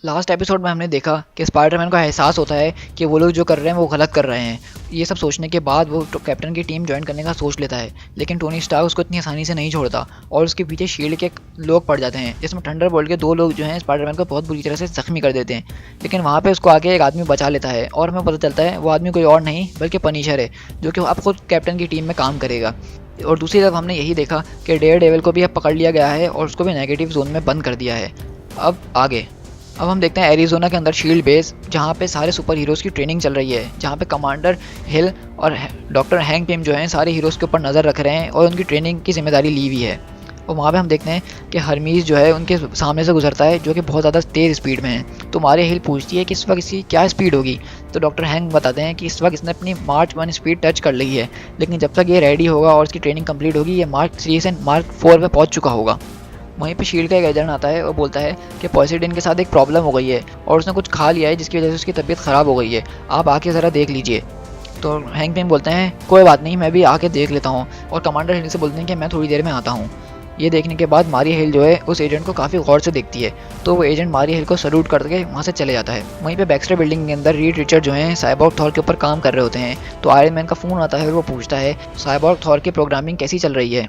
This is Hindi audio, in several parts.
लास्ट एपिसोड में हमने देखा कि स्पाइडरमैन को एहसास होता है कि वो लोग जो कर रहे हैं वो गलत कर रहे हैं। ये सब सोचने के बाद वो कैप्टन की टीम ज्वाइन करने का सोच लेता है, लेकिन टोनी स्टार्क उसको इतनी आसानी से नहीं छोड़ता और उसके पीछे शील्ड के लोग पड़ जाते हैं, जिसमें थंडरबोल्ट के 2 लोग जो हैं स्पाइडरमैन को बहुत बुरी तरह से जख्मी कर देते हैं। लेकिन वहाँ पे उसको आके एक आदमी बचा लेता है और हमें पता चलता है वो आदमी कोई और नहीं बल्कि पनिशर है, जो कि अब खुद कैप्टन की टीम में काम करेगा। और दूसरी तरफ हमने यही देखा कि डेयर डेविल को भी अब पकड़ लिया गया है और उसको भी नेगेटिव जोन में बंद कर दिया है। अब हम देखते हैं एरिज़ोना के अंदर शील्ड बेस, जहाँ पे सारे सुपर हीरोज़ की ट्रेनिंग चल रही है, जहाँ पे कमांडर हिल और डॉक्टर हैंक पिम जो हैं सारे हीरोज़ के ऊपर नज़र रख रहे हैं और उनकी ट्रेनिंग की जिम्मेदारी ली हुई है। और वहाँ पे हम देखते हैं कि हरमीज़ जो है उनके सामने से गुजरता है, जो कि बहुत ज़्यादा तेज़ स्पीड में है। तो मारिया हिल पूछती है कि इस वक्त इसकी क्या स्पीड होगी, तो डॉक्टर हैंक बताते हैं कि इस वक्त इसने अपनी मार्क 1 स्पीड टच कर ली है, लेकिन जब तक ये रेडी होगा और इसकी ट्रेनिंग कंप्लीट होगी ये मार्क 3 से मार्क 4 पे पहुँच चुका होगा। वहीं पे शील्ड का एक एजेंट आता है और बोलता है कि पॉसिडिन के साथ एक प्रॉब्लम हो गई है और उसने कुछ खा लिया है जिसकी वजह से उसकी तबीयत ख़राब हो गई है, आप आके ज़रा देख लीजिए। तो हैंक पिम बोलते हैं कोई बात नहीं, मैं भी आके देख लेता हूँ, और कमांडर हिल से बोलते हैं कि मैं थोड़ी देर में आता हूँ। ये देखने के बाद मारिया हिल जो है उस एजेंट को काफ़ी गौर से देखती है, तो वो एजेंट मारिया हिल को सल्यूट करके वहाँ से चले जाता है। वहीं पे बैक्स्टर बिल्डिंग के अंदर रीड रिचर्ड जो है साइबॉर्ग थॉर के ऊपर काम कर रहे होते हैं, तो आयरन मैन का फ़ोन आता है और वो पूछता है साइबॉर्ग थॉर की प्रोग्रामिंग कैसी चल रही है।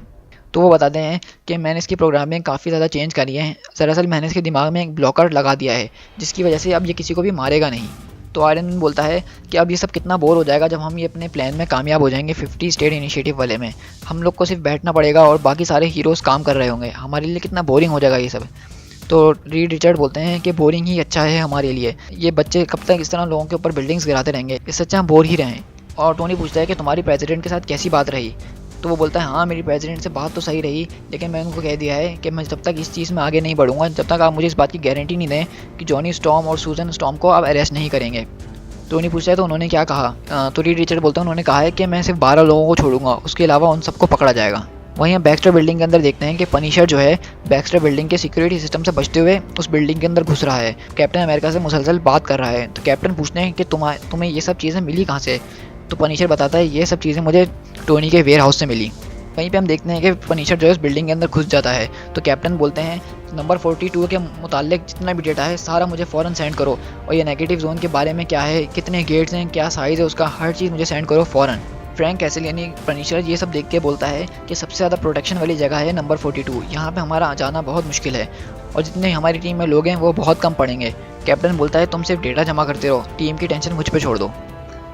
तो वो बताते हैं कि मैंने इसकी प्रोग्रामिंग काफ़ी ज़्यादा चेंज करी है, दरअसल मैंने इसके दिमाग में एक ब्लॉकर लगा दिया है जिसकी वजह से अब ये किसी को भी मारेगा नहीं। तो आयरन मैन बोलता है कि अब ये सब कितना बोर हो जाएगा जब हम ये अपने प्लान में कामयाब हो जाएंगे 50 स्टेट इनिशिएटिव वाले में, हम लोग को सिर्फ बैठना पड़ेगा और बाकी सारे हीरोज़ काम कर रहे होंगे, हमारे लिए कितना बोरिंग हो जाएगा ये सब। तो रीड रिचर्ड बोलते हैं कि बोरिंग ही अच्छा है हमारे लिए, ये बच्चे कब तक इस तरह लोगों के ऊपर बिल्डिंग्स गिराते रहेंगे, इससे अच्छा हम बोर ही रहें। और टोनी पूछता है कि तुम्हारी प्रेसिडेंट के साथ कैसी बात रही, तो वो बोलता है हाँ मेरी प्रेसिडेंट से बात तो सही रही, लेकिन मैंने उनको कह दिया है कि मैं जब तक इस चीज़ में आगे नहीं बढ़ूंगा जब तक आप मुझे इस बात की गारंटी नहीं दें कि जॉनी स्टॉर्म और सूजन स्टॉर्म को आप अरेस्ट नहीं करेंगे। टोनी पूछता है तो उन्होंने क्या कहा, तो रीड रिचर्ड बोलता है उन्होंने कहा है कि मैं सिर्फ 12 लोगों को छोड़ूंगा, उसके अलावा उन सबको पकड़ा जाएगा। वहीं हम बैक्स्टर बिल्डिंग के अंदर देखते हैं कि पनिशर जो है बैक्स्टर बिल्डिंग के सिक्योरिटी सिस्टम से बचते हुए उस बिल्डिंग के अंदर घुस रहा है, कैप्टन अमेरिका से मुसलसल बात कर रहा है। तो कैप्टन पूछते हैं कि तुम्हें ये सब चीज़ें मिली कहाँ से, तो पनिशर बताता है ये सब चीज़ें मुझे टोनी के वेयर हाउस से मिली। वहीं पे हम देखते हैं कि पनिशर जो है उस बिल्डिंग के अंदर घुस जाता है, तो कैप्टन बोलते हैं नंबर 42 के मुतालिक जितना भी डेटा है सारा मुझे फ़ौरन सेंड करो, और ये नेगेटिव जोन के बारे में क्या है, कितने गेट्स हैं, क्या साइज़ है उसका, हर चीज़ मुझे सेंड करो फ़ौरन। फ्रैंक कैसल यानी पनिशर ये सब देख के बोलता है कि सबसे ज़्यादा प्रोटेक्शन वाली जगह है नंबर 42, यहाँ पे हमारा जाना बहुत मुश्किल है और जितने हमारी टीम में लोग हैं वो बहुत कम पड़ेंगे। कैप्टन बोलता है तुम सिर्फ डेटा जमा करते रहो, टीम की टेंशन मुझ पे छोड़ दो।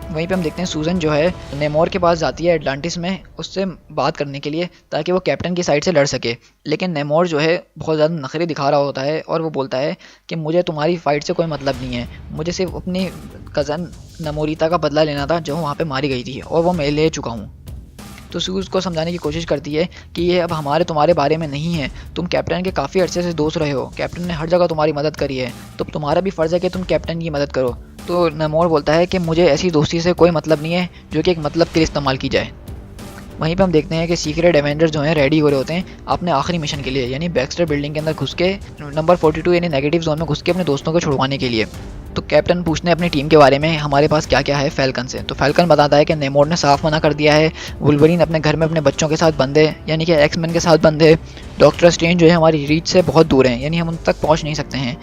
वहीं पे हम देखते हैं सूजन जो है नेमोर के पास जाती है एटलांटिस में उससे बात करने के लिए, ताकि वो कैप्टन की साइड से लड़ सके, लेकिन नेमोर जो है बहुत ज़्यादा नखरे दिखा रहा होता है और वो बोलता है कि मुझे तुम्हारी फ़ाइट से कोई मतलब नहीं है, मुझे सिर्फ अपनी कज़न नमोरिता का बदला लेना था जो वहाँ पे मारी गई थी और वो मैं ले चुका हूँ। तो सूज को समझाने की कोशिश करती है कि ये अब हमारे तुम्हारे बारे में नहीं है, तुम कैप्टन के काफ़ी अरसे से दोस्त रहे हो, कैप्टन ने हर जगह तुम्हारी मदद करी है, तो तुम्हारा भी फ़र्ज़ है कि तुम कैप्टन की मदद करो। तो नमोर बोलता है कि मुझे ऐसी दोस्ती से कोई मतलब नहीं है जो कि एक मतलब के लिए इस्तेमाल की जाए। वहीं पे हम देखते हैं कि सीक्रेट एवेंजर्स जो हैं रेडी हो रहे होते हैं अपने आखिरी मिशन के लिए, यानी बैक्स्टर बिल्डिंग के अंदर घुस के नंबर 42 यानी नेगेटिव जोन में घुस के अपने दोस्तों को छुड़वाने के लिए। तो कैप्टन पूछने अपनी टीम के बारे में हमारे पास क्या क्या है फैल्कन से, तो फैल्कन बताता है कि नेमोर ने साफ मना कर दिया है, वुल्वरीन अपने घर में अपने बच्चों के साथ बंद है यानी कि एक्समैन के साथ बंद है, डॉक्टर स्ट्रेंज जो है हमारी रीच से बहुत दूर हैं यानी हम उन तक पहुँच नहीं सकते हैं,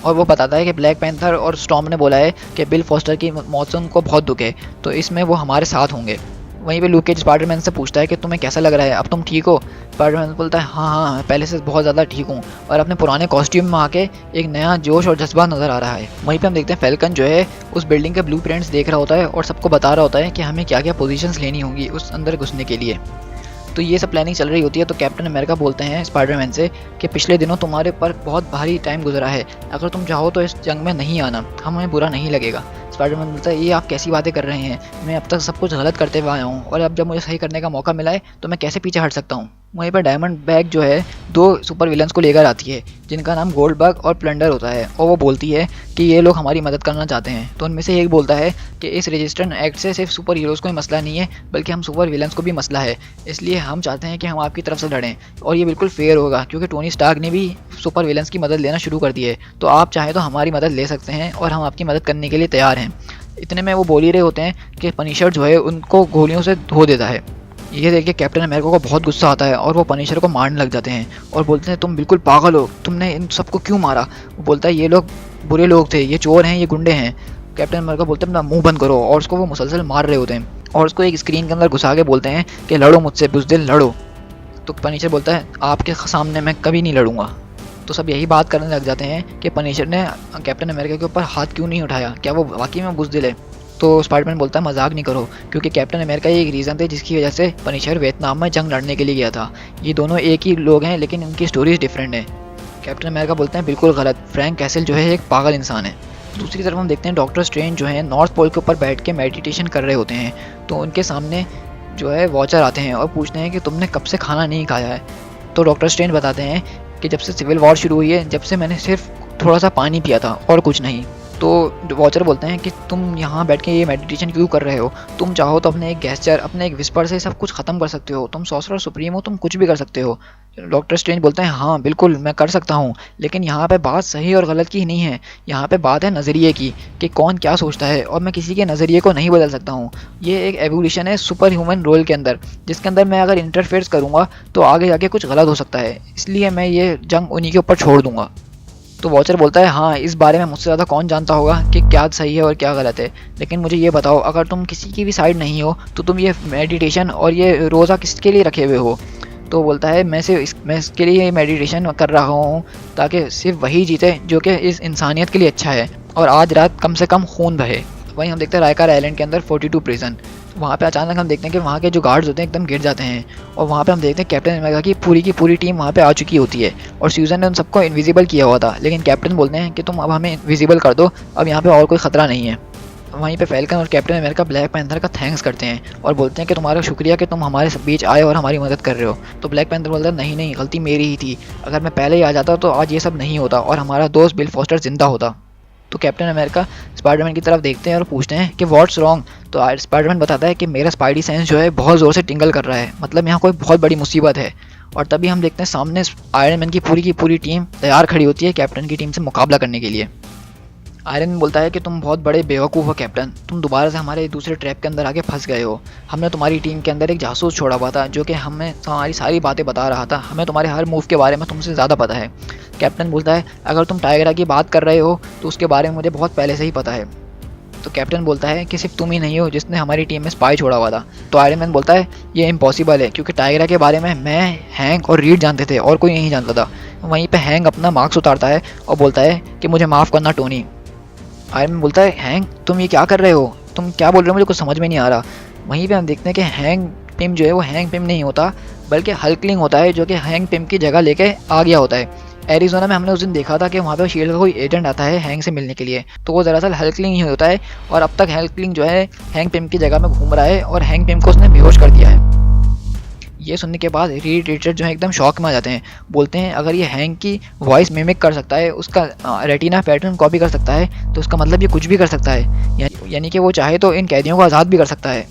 और वो बताता है कि ब्लैक पैंथर और स्टॉर्म ने बोला है कि बिल फॉस्टर की मौत से उनको बहुत दुख है, तो इसमें वो हमारे साथ होंगे। वहीं पे लूक केज स्पाइडरमैन से पूछता है कि तुम्हें कैसा लग रहा है, अब तुम ठीक हो। स्पाइडरमैन बोलता है हाँ मैं पहले से बहुत ज़्यादा ठीक हूँ, और अपने पुराने कॉस्ट्यूम में आके एक नया जोश और जज्बा नज़र आ रहा है। वहीं पे हम देखते हैं फैल्कन जो है उस बिल्डिंग के ब्लूप्रिंट्स देख रहा होता है और सबको बता रहा होता है कि हमें क्या क्या पोजीशंस लेनी होंगी उस अंदर घुसने के लिए। तो ये सब प्लानिंग चल रही होती है, तो कैप्टन अमेरिका बोलते हैं स्पाइडरमैन से कि पिछले दिनों तुम्हारे ऊपर बहुत भारी टाइम गुजरा है, अगर तुम चाहो तो इस जंग में नहीं आना, हमें बुरा नहीं लगेगा। स्पाइडरमैन बोलता है ये आप कैसी बातें कर रहे हैं, मैं अब तक सब कुछ गलत करते हुए आया हूँ और अब जब मुझे सही करने का मौका मिला है तो मैं कैसे पीछे हट सकता हूँ। वहीं पर डायमंड बैग जो है 2 सुपर विलन्स को लेकर आती है जिनका नाम गोल्डबग और प्लंडर होता है, और वो बोलती है कि ये लोग हमारी मदद करना चाहते हैं। तो उनमें से एक बोलता है कि इस रजिस्टर्ड एक्ट से सिर्फ सुपर हीरोज़ को ही मसला नहीं है बल्कि हम सुपर विलन्स को भी मसला है, इसलिए हम चाहते हैं कि हम आपकी तरफ से लड़ें और ये बिल्कुल फेयर होगा क्योंकि टोनी स्टार्क ने भी सुपर विलन्स की मदद लेना शुरू कर दी है, तो आप चाहें तो हमारी मदद ले सकते हैं और हम आपकी मदद करने के लिए तैयार हैं। इतने में वो बोल ही रहे होते हैं कि पनिशर जो है उनको गोलियों से धो देता है। ये देख के कैप्टन अमेरिका को बहुत गुस्सा आता है और वो पनिशर को मारने लग जाते हैं और बोलते हैं तुम बिल्कुल पागल हो, तुमने इन सबको क्यों मारा। वो बोलता है ये लोग बुरे लोग थे, ये चोर हैं, ये गुंडे हैं। कैप्टन अमेरिका बोलते हैं अपना मुंह बंद करो और उसको वो मुसलसल मार रहे होते हैं और उसको एक स्क्रीन के अंदर घुसा के बोलते हैं कि लड़ो मुझसे बुज़दिल, लड़ो। तो पनिशर बोलता है आपके सामने मैं कभी नहीं लड़ूंगा। तो सब यही बात करने लग जाते हैं कि पनिशर ने कैप्टन अमेरिका के ऊपर हाथ क्यों नहीं उठाया, क्या वो वाकई में बुज़दिल है। तो स्पाइडरमैन बोलता है मजाक नहीं करो, क्योंकि कैप्टन अमेरिका ही एक रीज़न थे जिसकी वजह से पनिशर वियतनाम में जंग लड़ने के लिए गया था। ये दोनों एक ही लोग हैं लेकिन इनकी स्टोरीज डिफरेंट है। कैप्टन अमेरिका बोलते हैं बिल्कुल गलत, फ्रैंक कैसल जो है एक पागल इंसान है। दूसरी तरफ हम देखते हैं डॉक्टर स्ट्रेंज जो है नॉर्थ पोल के ऊपर बैठ के मेडिटेशन कर रहे होते हैं। तो उनके सामने जो है वॉचर आते हैं और पूछते हैं कि तुमने कब से खाना नहीं खाया है। तो डॉक्टर स्ट्रेंज बताते हैं कि जब से सिविल वॉर शुरू हुई है, जब से मैंने सिर्फ थोड़ा सा पानी पिया था और कुछ नहीं। तो वॉचर बोलते हैं कि तुम यहाँ बैठ के ये मेडिटेशन क्यों कर रहे हो, तुम चाहो तो अपने एक गेस्चर, अपने एक विस्पर से सब कुछ ख़त्म कर सकते हो, तुम सॉर्सरर सुप्रीम हो, तुम कुछ भी कर सकते हो। डॉक्टर स्ट्रेंज बोलते हैं हाँ बिल्कुल मैं कर सकता हूँ, लेकिन यहाँ पे बात सही और गलत की नहीं है, यहाँ पे बात है नज़रिए की कि कौन क्या सोचता है, और मैं किसी के नज़रिए को नहीं बदल सकता हूँ। ये एक एवोल्यूशन है सुपर ह्यूमन रोल के अंदर, जिसके अंदर मैं अगर इंटरफेयर करूँगा तो आगे जाके कुछ गलत हो सकता है, इसलिए मैं ये जंग उन्हीं के ऊपर छोड़ दूँगा। तो वॉचर बोलता है हाँ इस बारे में मुझसे ज़्यादा कौन जानता होगा कि क्या सही है और क्या गलत है, लेकिन मुझे ये बताओ अगर तुम किसी की भी साइड नहीं हो तो तुम ये मेडिटेशन और ये रोज़ा किसके लिए रखे हुए हो। तो बोलता है मैं इसके लिए ये मेडिटेशन कर रहा हूँ ताकि सिर्फ वही जीते जो कि इस इंसानियत के लिए अच्छा है और आज रात कम से कम खून बहे। वहीं हम देखते हैं रायकार आइलैंड के अंदर 42 प्रिजन। वहाँ पे अचानक हम देखते हैं कि वहाँ के जो गार्ड्स होते हैं एकदम गिर जाते हैं और वहाँ पे हम देखते हैं कैप्टन अमेरिका की पूरी टीम वहाँ पे आ चुकी होती है और स्यूजन ने उन सबको इनविजिबल किया हुआ था, लेकिन कैप्टन बोलते हैं कि तुम अब हमें विजिबल कर दो, अब यहाँ पे और कोई ख़तरा नहीं है। वहीं पे फैल्कन और कैप्टन अमेरिका ब्लैक पैंथर का थैंक्स करते हैं और बोलते हैं कि तुम्हारा शुक्रिया कि तुम हमारे बीच आए और हमारी मदद कर रहे हो। तो ब्लैक पैंथर बोलता है नहीं गलती मेरी ही थी, अगर मैं पहले ही आ जाता तो आज ये सब नहीं होता और हमारा दोस्त बिल फॉस्टर जिंदा होता। तो कैप्टन अमेरिका स्पाइडरमैन की तरफ देखते हैं और पूछते हैं कि व्हाट्स रॉन्ग। तो स्पाइडरमैन बताता है कि मेरा स्पाइडी सेंस जो है बहुत ज़ोर से टिंगल कर रहा है, मतलब यहाँ कोई बहुत बड़ी मुसीबत है। और तभी हम देखते हैं सामने आयरन मैन की पूरी टीम तैयार खड़ी होती है कैप्टन की टीम से मुकाबला करने के लिए। आयरन मैन बोलता है कि तुम बहुत बड़े बेवकूफ़ हो कैप्टन, तुम दोबारा से हमारे दूसरे ट्रैप के अंदर आके फंस गए हो। हमने तुम्हारी टीम के अंदर एक जासूस छोड़ा हुआ था जो कि हमें हमारी सारी बातें बता रहा था, हमें तुम्हारे हर मूव के बारे में तुमसे ज़्यादा पता है। कैप्टन बोलता है अगर तुम टाइगरा की बात कर रहे हो तो उसके बारे में मुझे बहुत पहले से ही पता है। तो कैप्टन बोलता है कि सिर्फ तुम ही नहीं हो जिसने हमारी टीम में स्पाई छोड़ा हुआ था। तो आयरन मैन बोलता है ये इम्पॉसिबल है, क्योंकि टाइगरा के बारे में मैं, हैंक और रीड जानते थे और कोई नहीं जानता था। वहीं पे हैंक अपना मार्क्स उतारता है और बोलता है कि मुझे माफ़ करना टोनी। आयरन मैन बोलता है हैंक तुम ये क्या कर रहे हो, तुम क्या बोल रहे हो, मुझे कुछ समझ में नहीं आ रहा। वहीं पे हम देखते हैं कि हैंक पिम जो है वो हैंक पिम नहीं होता बल्कि हल्कलिंग होता है, जो कि हैंक पिम की जगह लेके आ गया होता है। एरिज़ोना में हमने उस दिन देखा था कि वहाँ पे शील्ड का कोई एजेंट आता है हैंक से मिलने के लिए, तो वो दरअसल हल्कलिंग ही होता है और अब तक हल्कलिंग जो है हैंक पिम की जगह में घूम रहा है और हैंक पिम को उसने बेहोश कर दिया है। ये सुनने के बाद रीड रिचर्ड जो है एकदम शॉक में आ जाते हैं, बोलते हैं अगर ये हैंक की वॉइस मिमिक कर सकता है, उसका रेटिना पैटर्न कॉपी कर सकता है, तो उसका मतलब ये कुछ भी कर सकता है, यानी कि वो चाहे तो इन कैदियों को आज़ाद भी कर सकता है।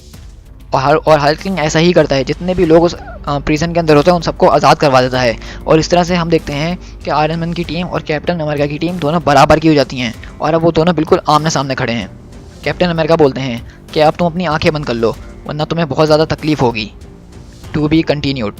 और हल्कलिंग ऐसा ही करता है, जितने भी लोग उस प्रिजन के अंदर होते हैं उन सबको आज़ाद करवा देता है। और इस तरह से हम देखते हैं कि आयरन मैन की टीम और कैप्टन अमेरिका की टीम दोनों बराबर की हो जाती हैं और अब वो दोनों बिल्कुल आमने सामने खड़े हैं। कैप्टन अमेरिका बोलते हैं कि अब तुम अपनी आंखें बंद कर लो वरना तुम्हें बहुत ज़्यादा तकलीफ होगी। To be continued.